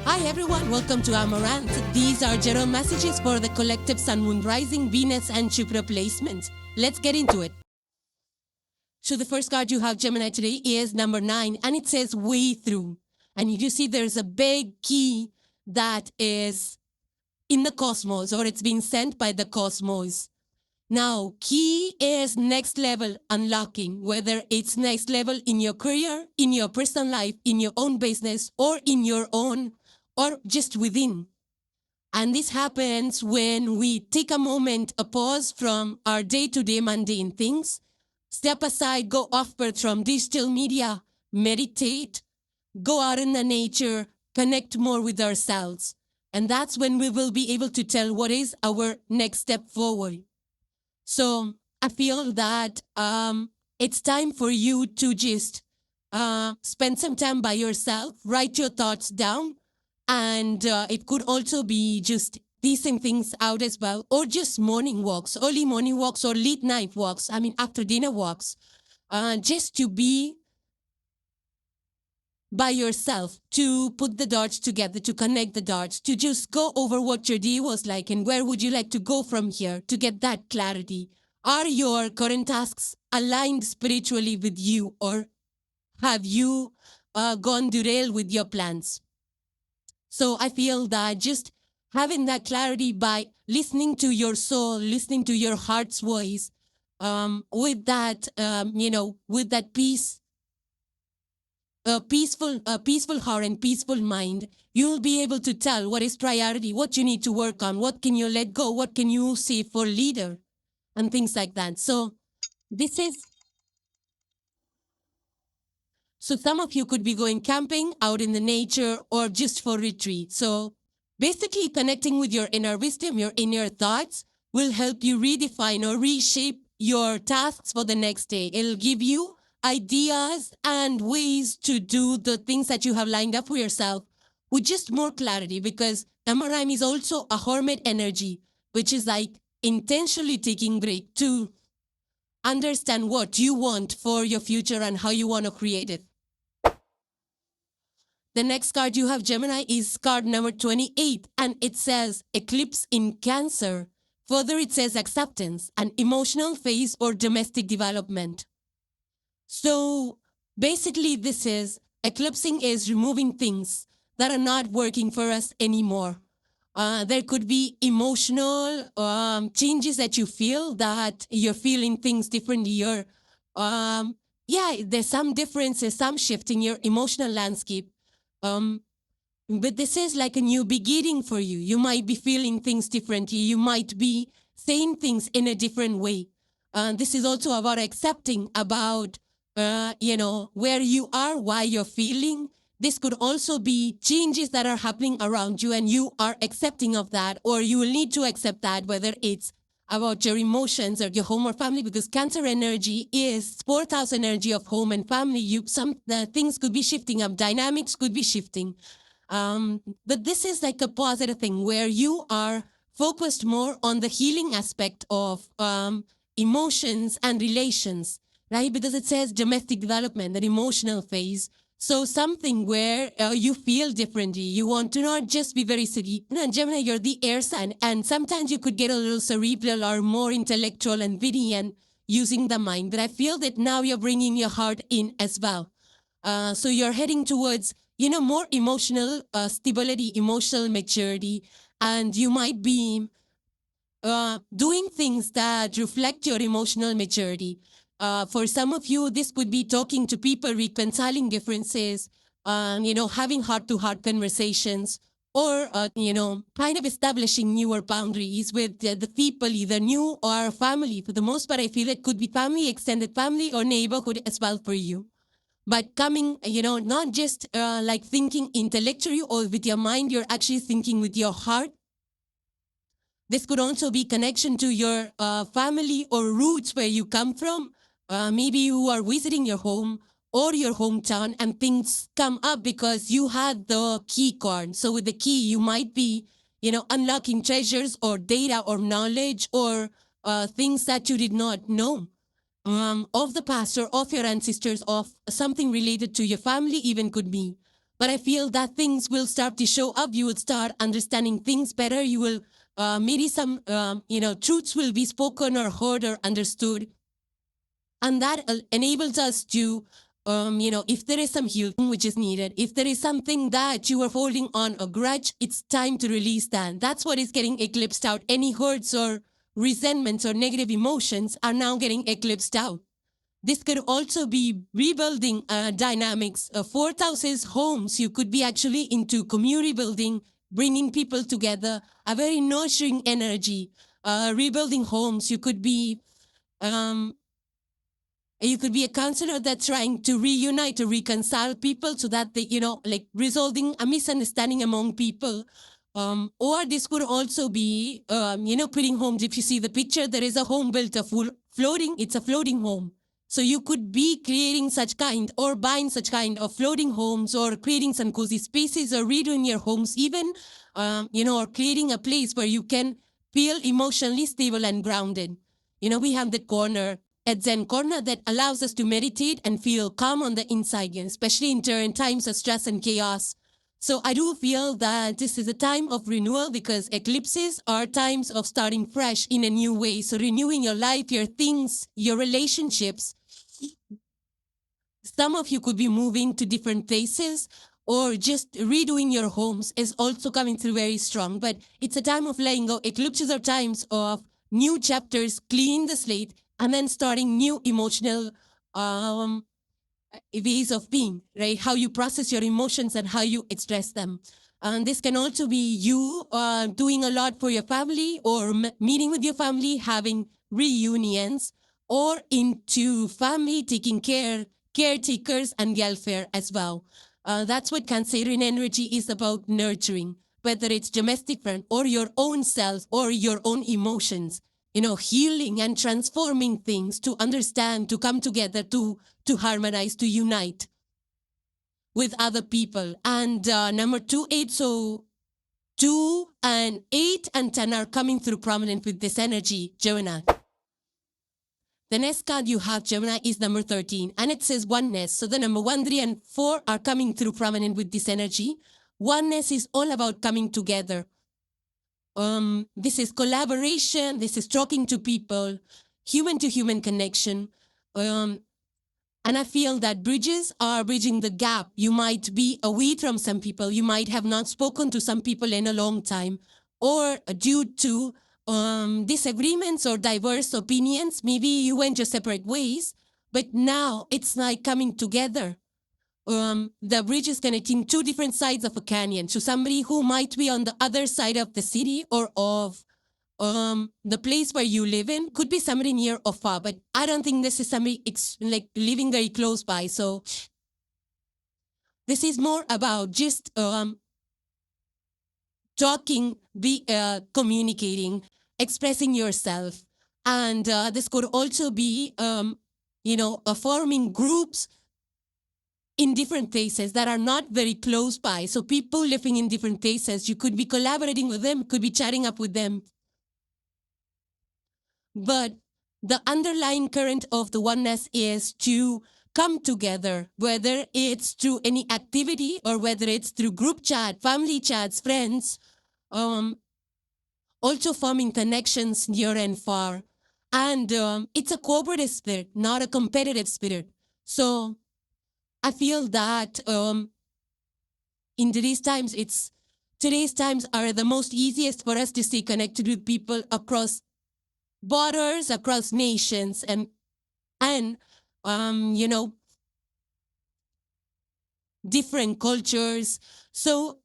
Hi everyone, welcome to Amaranth. These are general messages for the collective Sun, Moon, Rising, Venus and Jupiter placements. Let's get into it. So the first card you have, Gemini, today is number 9 and it says way through. And you see there's a big key that is in the cosmos, or it's being sent by the cosmos. Now, key is next level unlocking, whether it's next level in your career, in your personal life, in your own business, or in your own, or just within. And this happens when we take a moment, a pause from our day-to-day mundane things, step aside, go off-board from digital media, meditate, go out in the nature, connect more with ourselves. And that's when we will be able to tell what is our next step forward. So I feel that it's time for you to just spend some time by yourself, write your thoughts down, and it could also be just piecing things out as well, or just morning walks, early morning walks or late night walks, after dinner walks, just to be by yourself, to put the dots together, to connect the dots, to just go over what your day was like and where would you like to go from here to get that clarity. Are your current tasks aligned spiritually with you, or have you gone derailed with your plans? So I feel that just having that clarity by listening to your soul, listening to your heart's voice, with that, with that peace, peaceful heart and peaceful mind, you'll be able to tell what is priority, what you need to work on, what can you let go, what can you see for leader, and things like that. So this is, so some of you could be going camping out in the nature or just for retreat. So basically connecting with your inner wisdom, your inner thoughts will help you redefine or reshape your tasks for the next day. It'll give you ideas and ways to do the things that you have lined up for yourself with just more clarity, because Amaranth is also a hermit energy, which is like intentionally taking break to understand what you want for your future and how you want to create it. The next card you have, Gemini, is card number 28, and it says eclipse in Cancer. Further, it says acceptance, an emotional phase or domestic development. So basically this is, eclipsing is removing things that are not working for us anymore. There could be emotional changes that you feel, that you're feeling things differently. There's some differences, some shift in your emotional landscape. But this is like a new beginning for you. You might be feeling things differently. You might be saying things in a different way. This is also about accepting about, where you are, why you're feeling. This could also be changes that are happening around you and you are accepting of that, or you will need to accept that, whether it's about your emotions or your home or family, because Cancer energy is 4th house energy of home and family. Some things could be shifting up, dynamics could be shifting. But this is like a positive thing where you are focused more on the healing aspect of emotions and relations, right? Because it says domestic development, that emotional phase. So something where you feel differently. You want to not just be very cerebral. Gemini, you're the air sign, and sometimes you could get a little cerebral or more intellectual and witty and using the mind. But I feel that now you're bringing your heart in as well. So you're heading towards, more emotional stability, emotional maturity, and you might be doing things that reflect your emotional maturity. For some of you, this could be talking to people, reconciling differences, having heart-to-heart conversations, or, kind of establishing newer boundaries with the people, either new or family. For the most part, I feel it could be family, extended family, or neighborhood as well for you. But coming, not just like thinking intellectually or with your mind, you're actually thinking with your heart. This could also be connection to your family or roots where you come from. Maybe you are visiting your home or your hometown and things come up because you had the key card. So with the key, you might be, unlocking treasures or data or knowledge or things that you did not know of the past or of your ancestors, of something related to your family even could be. But I feel that things will start to show up. You will start understanding things better. You will maybe some truths will be spoken or heard or understood, and that enables us to if there is some healing which is needed, if there is something that you are holding on a grudge, it's time to release that. That's what is getting eclipsed out. Any hurts or resentments or negative emotions are now getting eclipsed out. This could also be rebuilding dynamics. Fourth house is homes. You could be actually into community building, bringing people together, a very nurturing energy, rebuilding homes. You could be a counselor that's trying to reunite or reconcile people so that they, like resolving a misunderstanding among people. Or this could also be, putting homes. If you see the picture, there is a home built of floating. It's a floating home. So you could be creating such kind or buying such kind of floating homes or creating some cozy spaces or redoing your homes even, or creating a place where you can feel emotionally stable and grounded. We have that corner, a Zen corner that allows us to meditate and feel calm on the inside, especially in times of stress and chaos. So I do feel that this is a time of renewal because eclipses are times of starting fresh in a new way. So renewing your life, your things, your relationships. Some of you could be moving to different places or just redoing your homes is also coming through very strong. But it's a time of letting go. Eclipses are times of new chapters, cleaning the slate, and then starting new emotional ways of being, right? How you process your emotions and how you express them. And this can also be you doing a lot for your family or meeting with your family, having reunions, or into family taking care, caretakers and welfare as well. That's what Cancerian energy is about, nurturing, whether it's domestic friend or your own self or your own emotions, healing and transforming things to understand, to come together, to harmonize, to unite with other people. And number 2, 8, so 2 and 8 and 10 are coming through prominent with this energy, Gemini. The next card you have, Gemini, is number 13, and it says oneness. So the number 1, 3, and 4 are coming through prominent with this energy. Oneness is all about coming together. This is collaboration. This is talking to people, human-to-human connection. And I feel that bridges are bridging the gap. You might be away from some people. You might have not spoken to some people in a long time, or due to disagreements or diverse opinions, maybe you went your separate ways, but now it's like coming together. The bridge is connecting two different sides of a canyon. So somebody who might be on the other side of the city or of the place where you live in could be somebody near or far, but I don't think this is somebody like living very close by. So this is more about just talking, communicating, expressing yourself. And this could also be, forming groups in different places that are not very close by. So people living in different places, you could be collaborating with them, could be chatting up with them. But the underlying current of the oneness is to come together, whether it's through any activity or whether it's through group chat, family chats, friends, also forming connections near and far. And it's a cooperative spirit, not a competitive spirit. So I feel that in today's times are the most easiest for us to stay connected with people across borders, across nations, and different cultures. So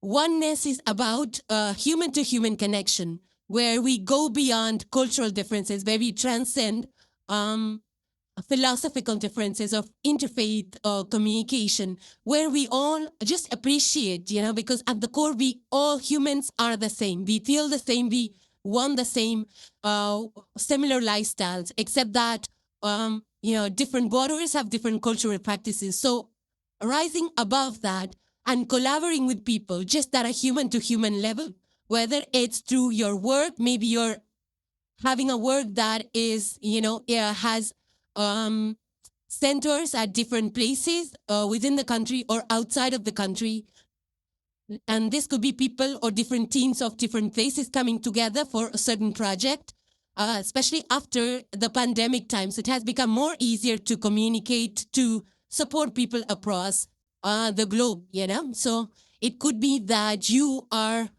oneness is about human-to-human connection, where we go beyond cultural differences, where we transcend philosophical differences of interfaith communication, where we all just appreciate, because at the core, we all humans are the same. We feel the same. We want the same, similar lifestyles, except that, different borders have different cultural practices. So rising above that and collaborating with people just at a human-to-human level, whether it's through your work, maybe you're having a work that is, has centers at different places within the country or outside of the country. And this could be people or different teams of different places coming together for a certain project, especially after the pandemic times. It has become more easier to communicate, to support people across the globe, So it could be that you are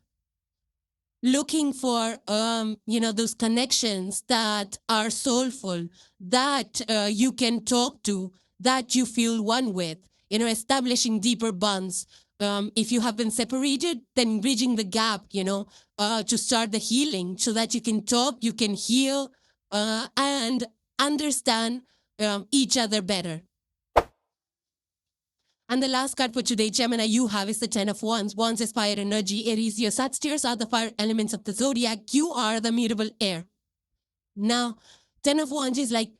looking for, those connections that are soulful, that you can talk to, that you feel one with, establishing deeper bonds. If you have been separated, then bridging the gap, to start the healing so that you can talk, you can heal, and understand each other better. And the last card for today, Gemini, you have is the Ten of Wands. Wands is fire energy. Aries, your Sagittarius are the fire elements of the zodiac. You are the mutable air. Now, Ten of Wands is like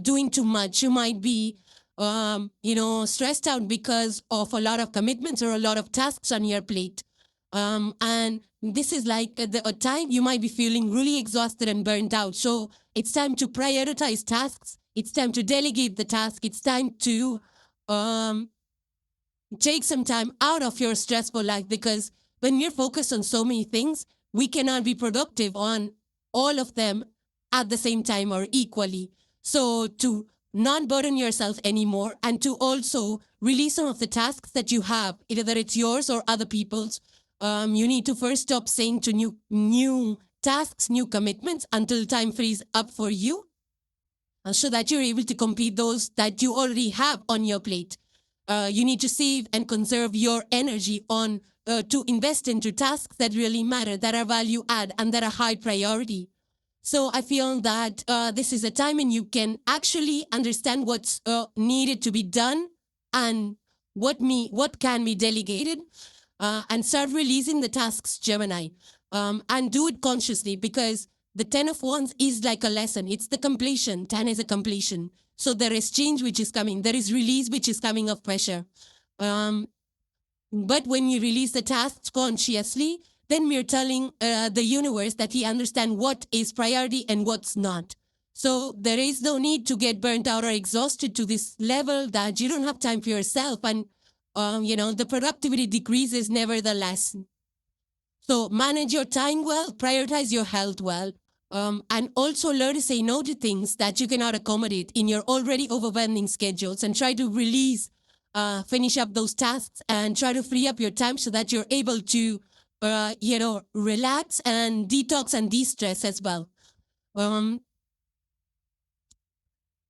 doing too much. You might be, stressed out because of a lot of commitments or a lot of tasks on your plate. And this is like a time you might be feeling really exhausted and burnt out. So it's time to prioritize tasks. It's time to delegate the task. It's time to take some time out of your stressful life, because when we're focused on so many things, we cannot be productive on all of them at the same time or equally. So to not burden yourself anymore and to also release some of the tasks that you have, either it's yours or other people's, you need to first stop saying to new tasks, new commitments until time frees up for you, so that you're able to complete those that you already have on your plate. You need to save and conserve your energy on to invest into tasks that really matter, that are value add, and that are high priority. So I feel that this is a time when you can actually understand what's needed to be done and what can be delegated, and start releasing the tasks, Gemini, and do it consciously, because the Ten of Wands is like a lesson. It's the completion. 10 is a completion. So there is change which is coming. There is release which is coming of pressure. But when you release the tasks consciously, then we're telling the universe that we understand what is priority and what's not. So there is no need to get burnt out or exhausted to this level that you don't have time for yourself. And, the productivity decreases nevertheless. So manage your time well, prioritize your health well. And also learn to say no to things that you cannot accommodate in your already overwhelming schedules, and try to release, finish up those tasks and try to free up your time so that you're able to, relax and detox and de-stress as well.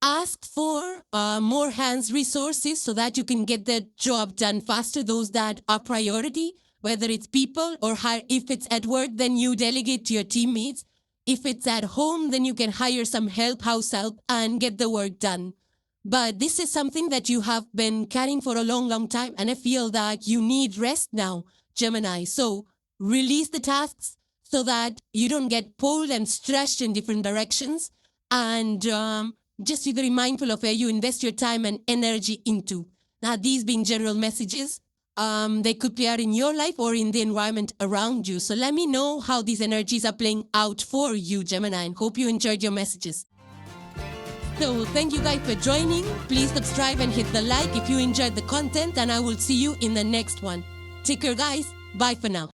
Ask for more hands resources so that you can get the job done faster, those that are priority, whether it's people or if it's at work, then you delegate to your teammates. If it's at home, then you can hire some house help, and get the work done. But this is something that you have been carrying for a long, long time. And I feel that you need rest now, Gemini. So release the tasks so that you don't get pulled and stretched in different directions. And just be very mindful of where you invest your time and energy into. Now, these being general messages, they could play out in your life or in the environment around you. So let me know how these energies are playing out for you, Gemini, and hope you enjoyed your messages. So thank you guys for joining. Please subscribe and hit the like if you enjoyed the content, and I will see you in the next one. Take care, guys. Bye for now.